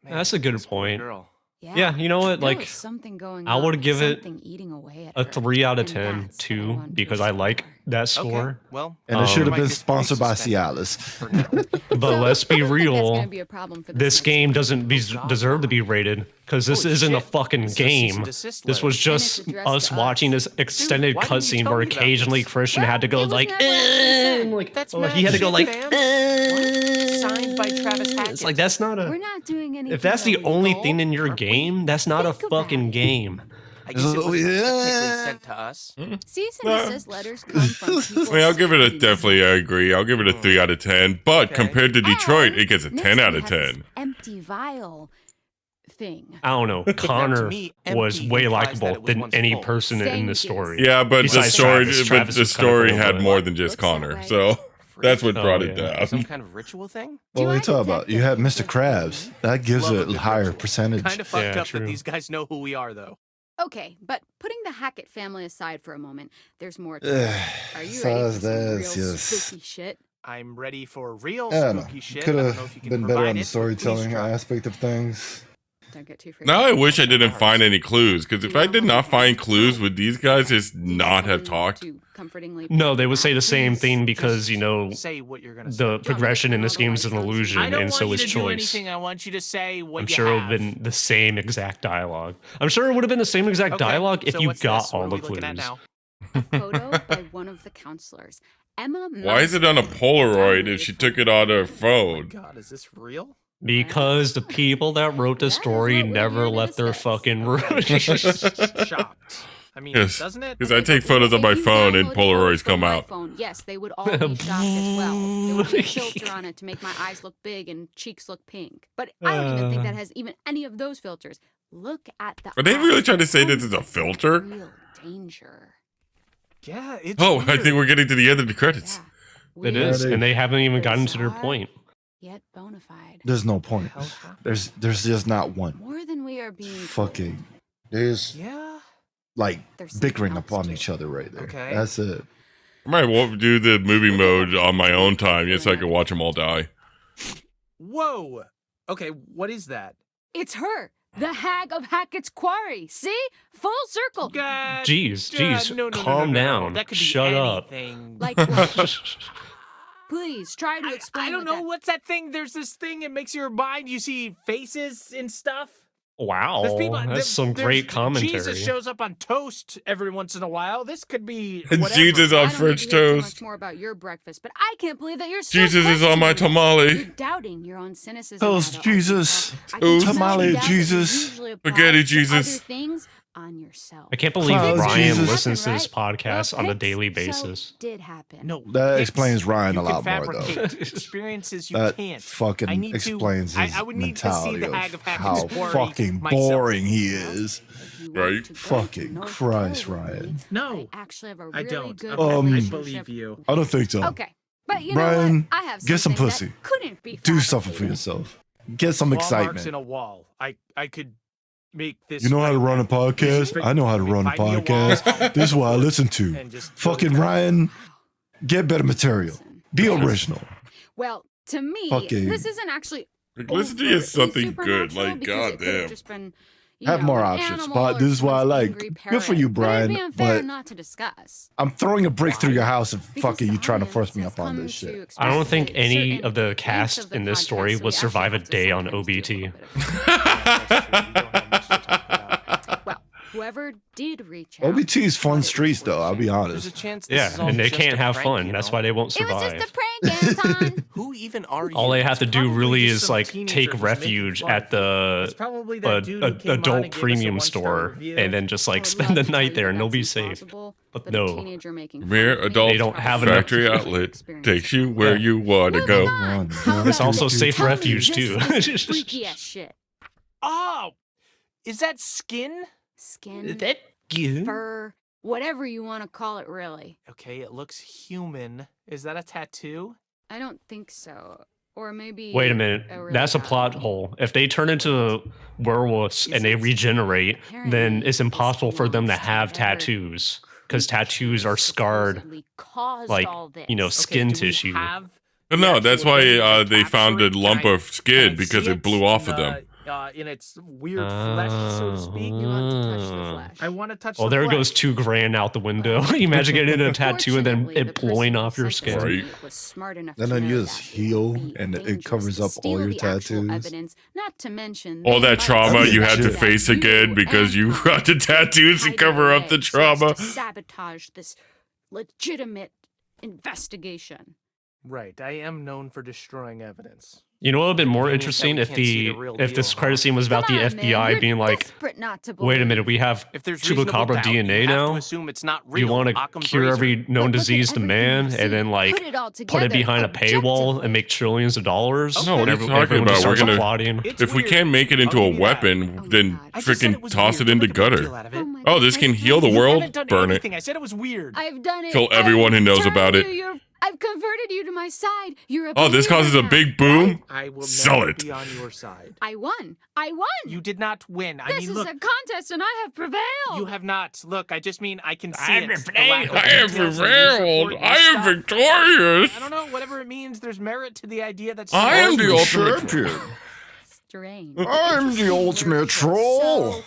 That's a good this poor point. girl. Yeah, you know what? There Like, was something going I would on, give it something eating away at a her, 3 out of and 10 that's what I too, want to because I like explore. that Okay, score. well, And it should have might been disbelief sponsored by suspended Cialis. for now. But So, let's be I don't think that's real. gonna be a problem for This next game one. doesn't Oh, God, deserve to be why? rated because this Holy isn't a shit, fucking this is a cease and game. desist This was letter. And it's just addressed us to watching us. this extended why didn't you cutscene tell where me about occasionally this? Christian Well, had to go it was like, never actually said. and like, That's oh, mad he had to go shit, like, fam. Signed by Travis Hackett. It's like that's not We're a. not doing anything If that's the only illegal. thing in your Aren't we? game, that's not a Think about fucking it. game. I guess it Oh, was technically yeah. sent to us. Cease and desist letters come from people. I mean, I'll give it a definitely. I agree. I'll give it a 3 out of 10. But Okay. compared to Detroit, And it gets a next 10 we out of have this 10. empty vial thing. I don't know. Connor me, was empty way implies that likable it was than once any full. person in Thank the you. story. Yeah, but the Besides story, Travis. but Travis the was kinda story cool, had but- more than just Looks that Connor. way. So that's what Oh, brought it yeah. down. Some kind of ritual thing? What are you Do I talking about? You had detect Mr. Krabs. That gives Love a it a good higher ritual. percentage. Kind of fucked Yeah, up true. that these guys know who we are, though. Okay, but putting the Hackett family aside for a moment, there's more to Ugh, it. Are you ready for some that's real just- spooky shit? I'm ready for real I don't know. spooky shit. Could I don't know if you have can been provide better on the it, but please storytelling try. aspect of things. Don't get too freaked Now out. I wish I didn't find any clues, because if I did not find clues, would these guys just Do you not guys have want talked? to comfortingly No, they would say the please? same thing because, Just you know, Say what you're gonna say. the me to progression turn in this all the game is an lights on so you illusion, I don't and want so you is to do choice. anything. I want you to say what I'm you sure it have. would have been the same exact dialogue. I'm sure it would have been the same exact Okay, dialogue if so you what's got this? What all are the we looking at clues. now? A photo by one of the counselors. Emma Why is it on a Polaroid if she took it on her Oh my phone? god, is this real? Because the people that wrote the That is story what we're never here to left their discuss. fucking room. Shocked. I mean, Yes, doesn't it? because I take photos on If my you phone and download photos Polaroids from come my out. phone, yes, they would all be shocked as well. There would be a filter on it to make my eyes look big and cheeks look pink. But I don't even think that has even any of those filters. Look at the Are they really eyes. trying to say They're this is a in filter? Real danger. Yeah, it's Oh, I weird. think we're getting to the end of the credits. Yeah. It Weird, is, and they haven't even gotten to their bizarre, point. Yet bona fide. There's no point. Hell happened? There's just not one. More than we are being told. Fucking. There's Yeah. like There's something bickering else upon to each it. other right there. Okay. That's it. I might won't do the movie mode on my own time just so I can watch them all die. Whoa. Okay, what is that? It's her, the hag of Hackett's Quarry. See? Full circle. God. Jeez, no, calm down. That could be Shut up. anything. Like what? Please try to explain. I don't what know. What's that thing? There's this thing. It makes your mind. You see faces and stuff. Wow, There's people, that's some great commentary. Jesus shows up on toast every once in a while. This could be whatever. Jesus I on don't French need to hear too toast. much more about your breakfast, but I can't believe that you're still Jesus is on my questioning it. tamale. You're doubting your own cynicism. Toast now, though. Jesus. I can Toast tell you Tamale doubt that Jesus. you usually apply Spaghetti to Jesus. Other things on yourself. I can't believe Clouds, Ryan Jesus. listens to this Right? podcast Well, on a pics daily so basis. did happen. No, That pics. explains Ryan You a can lot more, though. fabricate experiences you That can't. I fucking need to- explains his I would need to see mentality the Hag of of how Hackett's Quarry fucking myself. boring he is. If you want Right? to go to Fucking North Christ, Pole with me, Ryan. No, I actually have a I really don't. good Okay, I relationship. believe you. I don't think so. Okay, but you know Brian, what? I have get some something pussy. that couldn't be Do something for fabricated. yourself. Get some Wall marks excitement. in a wall. I could make this. You know how to right run a now. podcast? Just I know how to run a find me wall, podcast. I'll This is what I afford it, listen to. and just Fucking really- Ryan, get better material. Be original. Well, to me, Fucking- this isn't actually Like, listen to you overtly something good. supernatural Like, because it could have goddamn. just been, Have more an options, animal but or this is what I some like. angry Good for you, parrot. But it'd be Brian, unfair but- not to discuss. I'm throwing a brick through your house and Because fucking the you trying to audience force me has up on come this to shit. expect I don't think a any certain of the length cast of the in this podcast, story so will we survive a actually have to day on sometimes do a OBT. little bit of- Well, whoever did reach out. OBT is thought fun it was streets, though. I'll be There's a honest. chance this is Yeah, all and they just can't a have prank, fun. you That's know? why they won't It was survive. just a prank, Anton. Who even are you? All they have It's to do probably really just is some like teenager take who's making refuge fun at of you. It's the probably that dude who came on adult and gave us a premium one-star store review. and then just I like would spend love the to tell night you there and they'll that's be safe. impossible, But a no. teenager making Mere fun of me adult is don't probably have the enough- factory most outlet experience takes of you my where life. you want to Moving go. on. It's How It's about also this? safe Tell me refuge, just too. this freaky ass shit. Oh, is that skin? Skin, That fur, whatever you want to call it, really. Okay, it looks human. Is that a tattoo? I don't think so. Or maybe. Wait a minute. really That's a bad plot one. hole. If they turn into werewolves Is and they it? regenerate, then Apparently, it's this impossible for them to belongs to have whatever tattoos because creature tattoos are scarred, supposedly caused like, all this. you know, Okay, skin do we tissue. have No, the that's actual why thing to they found a capture it? lump Can I- of skin can I because see it blew off of them. In its weird flesh, so to speak. You want to touch the flesh. I want to touch Well, the there flesh. goes $2,000 out the window. Well, Imagine getting a tattoo and then Fortunately, it the person blowing who off your sent this to skin. Right. me was smart enough Then to you know just that heal would be and it dangerous covers to up all steal your the actual tattoos. evidence, not to mention All they that might trauma That'd be you had to shit. face you again because you and got the tattoos to hide cover up away the so as trauma. to sabotage this legitimate investigation. Right, I am known for destroying evidence. You know what would have been more Convenient that interesting we if can't see the the real if this deal, credit huh? scene was about Come the on, man, FBI you're being like, desperate not to wait a minute, believe. we have If there's reasonable chupacabra doubt, DNA you have now. to assume it's not real. You want to Occam's cure razor. every known But look at disease to everything man you've and then seen. like Put it all put it together behind a paywall objectively. and make trillions of dollars? No, what are you talking everyone about? just We're starts gonna- plotting. It's If we weird. can't make it into I'll a give you that. weapon, Oh my then God. I just said it freaking was toss weird. it into Don't make a big gutter. deal out of it. Oh, my Oh, this goodness, can heal the no. You world? haven't done Burn it. anything. I said it was weird. I've done it. Kill everyone who knows Turn about it. I've converted you to my side. You're a Oh, this believer causes a now, big boom? right? I will Sell never it. be on your side. I won. I won. You did not win. I This mean, is look, a contest, and I have prevailed. you have not. Look, I just mean I can see I it. have The lack of I am details in the news prevailed. report and I am stuff. victorious. I don't know, whatever it means, there's merit to the idea that I am the someone- ultimate champion. Strange. I'm the ultimate troll. So,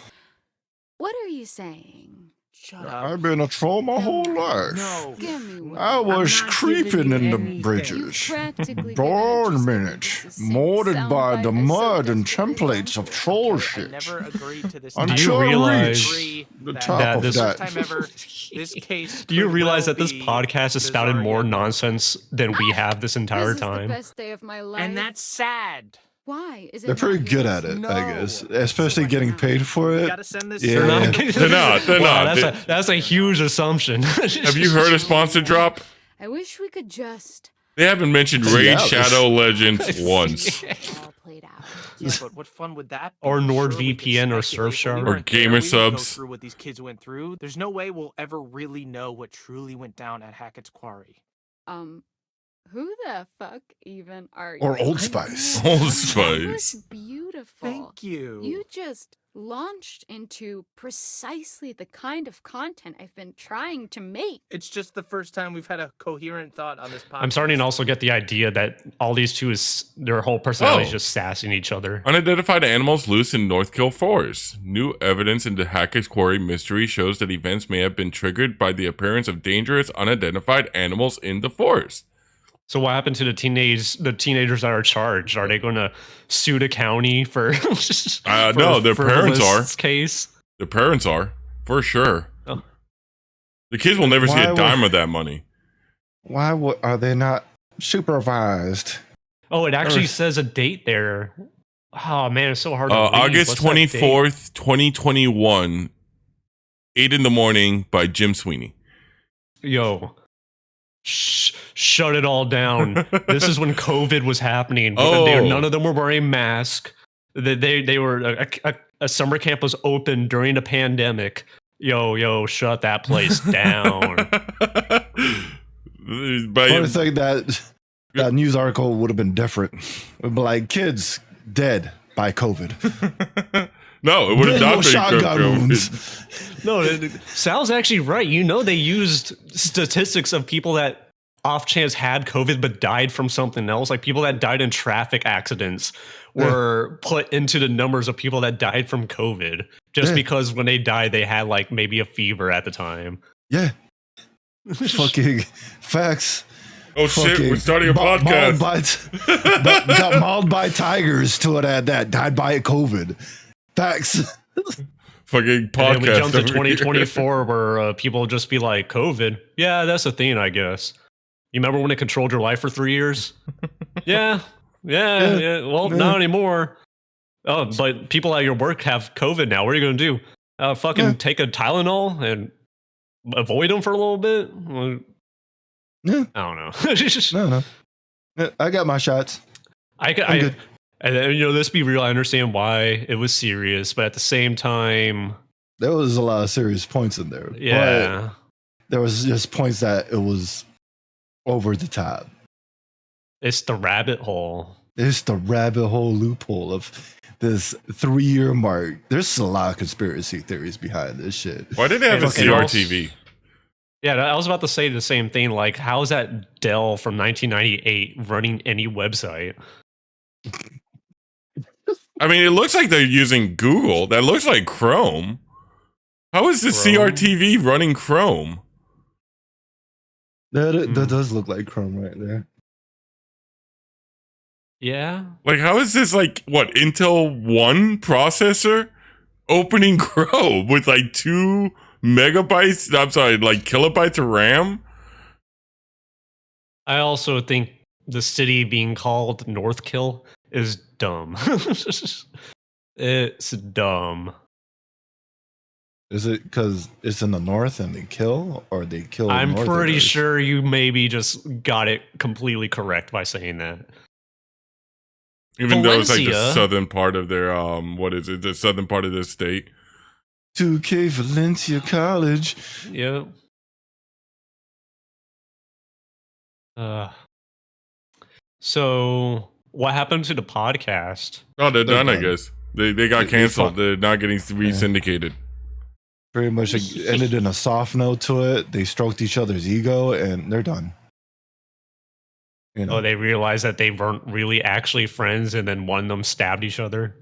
what are you saying? Shut up. I've been a troll my whole life. No. Give me one. I was I'm not creeping giving in you the anything. bridges. Practically Born given minute, just a succinct molded by soundbite the I so mud and desperately templates want. of troll I shit. never agreed to this. Until you I realize reach the that top that of this- that. First time ever, this case. Do you could realize well that this be podcast has spouted bizarre more yet nonsense than we have this entire This is the time? best day of my life. And that's sad. Why? Is it They're pretty not good yours? at it, No. I guess. Especially getting paid for You it. gotta send this. Yeah. They're not. They're not. They're Wow, not. That's a huge assumption. Have you heard a sponsor drop? I wish we could just They haven't mentioned Raid Yeah. Shadow Legends once. all played out. Yeah, but what fun would that be? Or Sure, we could NordVPN or speculate, but Surfshark. we Or weren't there. gamer We didn't go subs. through what these kids went through. There's no way we'll ever really know what truly went down at Hackett's Quarry. Who the fuck even are you? Or Old Spice. Old That was Spice. beautiful. Thank you. You just launched into precisely the kind of content I've been trying to make. It's just the first time we've had a coherent thought on this podcast. I'm starting to also get the idea that all these two is their whole personality is Oh. just sassing each other. Unidentified animals loose in Northkill Forest. New evidence into Hackett's Quarry mystery shows that events may have been triggered by the appearance of dangerous unidentified animals in the forest. So what happened to the teenagers that are charged? Are they going to sue the county for? No, their parents are. Case. The parents are, for sure. Oh. The kids will never see Why a would- dime of that money. Why are they not supervised? Oh, it actually says a date there. Oh man, it's so hard to read. August What's that date? 24th, 2021, 8 in the morning by Jim Sweeney. Yo. Shut it all down. This is when COVID was happening. Oh. None of them were wearing masks. They were a summer camp was open during the pandemic. Yo, shut that place down. By, I would think that news article would have been different. It would be like, kids dead by COVID. no, it would have Little not been shotgun COVID. wounds. No, Sal's actually right. You know they used statistics of people that off chance had COVID but died from something else. Like people that died in traffic accidents were put into the numbers of people that died from COVID just because when they died, they had like maybe a fever at the time. Yeah. Fucking facts. Oh shit, we're starting a podcast. Got mauled by tigers to it at that. Died by COVID. Facts. Fucking podcast. And then we jumped to 2024 where people just be like, COVID? Yeah, that's a thing, I guess. You remember when it controlled your life for 3 years? Yeah. Well, not anymore. Oh, but people at your work have COVID now. What are you going to do? Take a Tylenol and avoid them for a little bit? Yeah. I don't know. No. I got my shots. And then, let's be real. I understand why it was serious, but at the same time, there was a lot of serious points in there. Yeah. But there was just points that it was over the top. It's the rabbit hole. It's the rabbit hole loophole of this 3-year mark. There's a lot of conspiracy theories behind this shit. Why did they have a CRTV? Yeah, I was about to say the same thing. Like, how is that Dell from 1998 running any website? I mean, it looks like they're using Google. That looks like Chrome. How is the CRTV running Chrome? That does look like Chrome right there. Yeah. Like, how is this like what Intel 1 processor opening Chrome with like 2 megabytes? I'm sorry, like kilobytes of RAM. I also think the city being called Northkill is dumb. It's dumb. Is it because it's in the north and they kill, or they kill? I'm pretty sure you maybe just got it completely correct by saying that. Even though it's like the southern part of their what is it? The southern part of their state. 2K Valencia College. Yep. So what happened to the podcast? Oh, they're done, I guess. They got canceled. They're not getting re-syndicated. Pretty much ended in a soft note to it. They stroked each other's ego and they're done. Oh, they realized that they weren't really actually friends, and then one of them stabbed each other.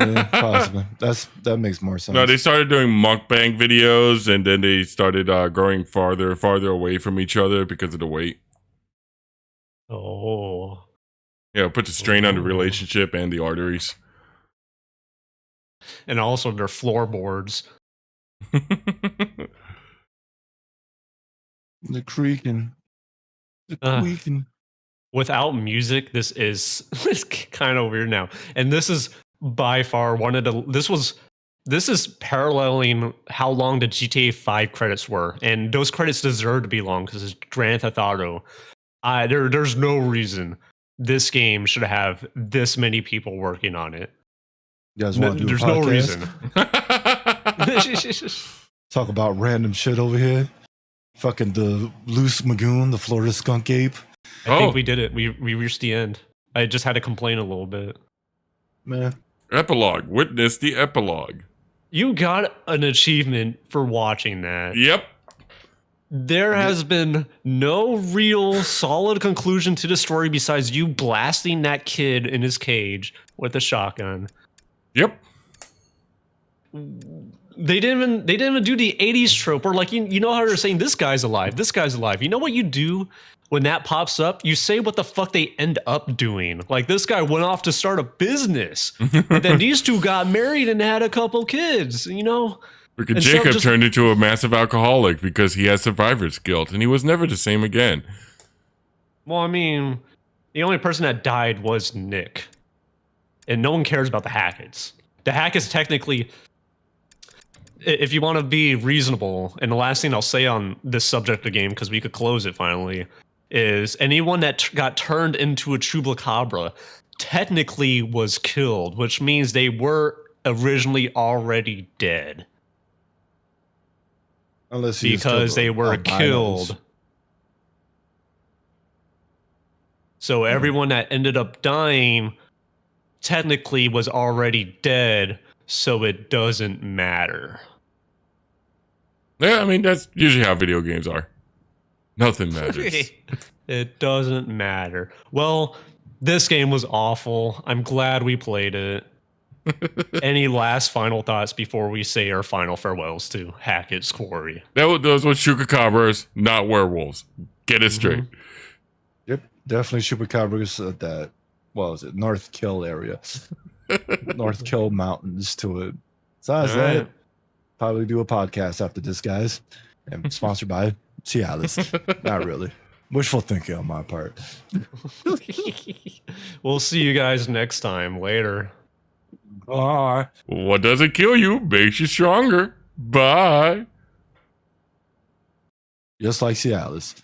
Yeah, possibly. That makes more sense. No, they started doing mukbang videos, and then they started growing farther and farther away from each other because of the weight. Oh. Yeah, it puts a strain on the relationship and the arteries. And also their floorboards. The creaking. The creaking. Without music, this is kind of weird now. And this is by far one of the this is paralleling how long the GTA 5 credits were. And those credits deserve to be long because it's Grand Theft Auto. There's no reason this game should have this many people working on it. You guys want to do There's a no reason. Talk about random shit over here. Fucking the Loose Magoon, the Florida Skunk Ape. I think we did it. We reached the end. I just had to complain a little bit. Man. Epilogue. Witness the epilogue. You got an achievement for watching that. Yep. There has been no real solid conclusion to the story besides you blasting that kid in his cage with a shotgun. Yep. They didn't even do the 80s trope where, like, you know how they're saying this guy's alive, this guy's alive. You know what you do when that pops up? You say what the fuck they end up doing. Like, this guy went off to start a business. And then these two got married and had a couple kids, you know? Because Jacob turned into a massive alcoholic because he has survivor's guilt, and he was never the same again. Well, I mean, the only person that died was Nick. And no one cares about the Hackett's. The Hackett's technically, if you want to be reasonable, and the last thing I'll say on this subject of the game, because we could close it finally, is anyone that got turned into a Chupacabra technically was killed, which means they were originally already dead. Unless because they were killed. So everyone that ended up dying technically was already dead, so it doesn't matter. Yeah, I mean, that's usually how video games are. Nothing matters. It doesn't matter. Well, this game was awful. I'm glad we played it. Any last final thoughts before we say our final farewells to Hackett's Quarry? Those were chupacabras, not werewolves. Get it straight. Yep, definitely chupacabras at that. What was it? North Kill area. North Kill Mountains to it. Besides All that, right. probably do a podcast after this, guys. And sponsored by Cialis. Not really. Wishful thinking on my part. We'll see you guys next time. Later. Bye. What doesn't kill you makes you stronger. Bye. Just like Cialis.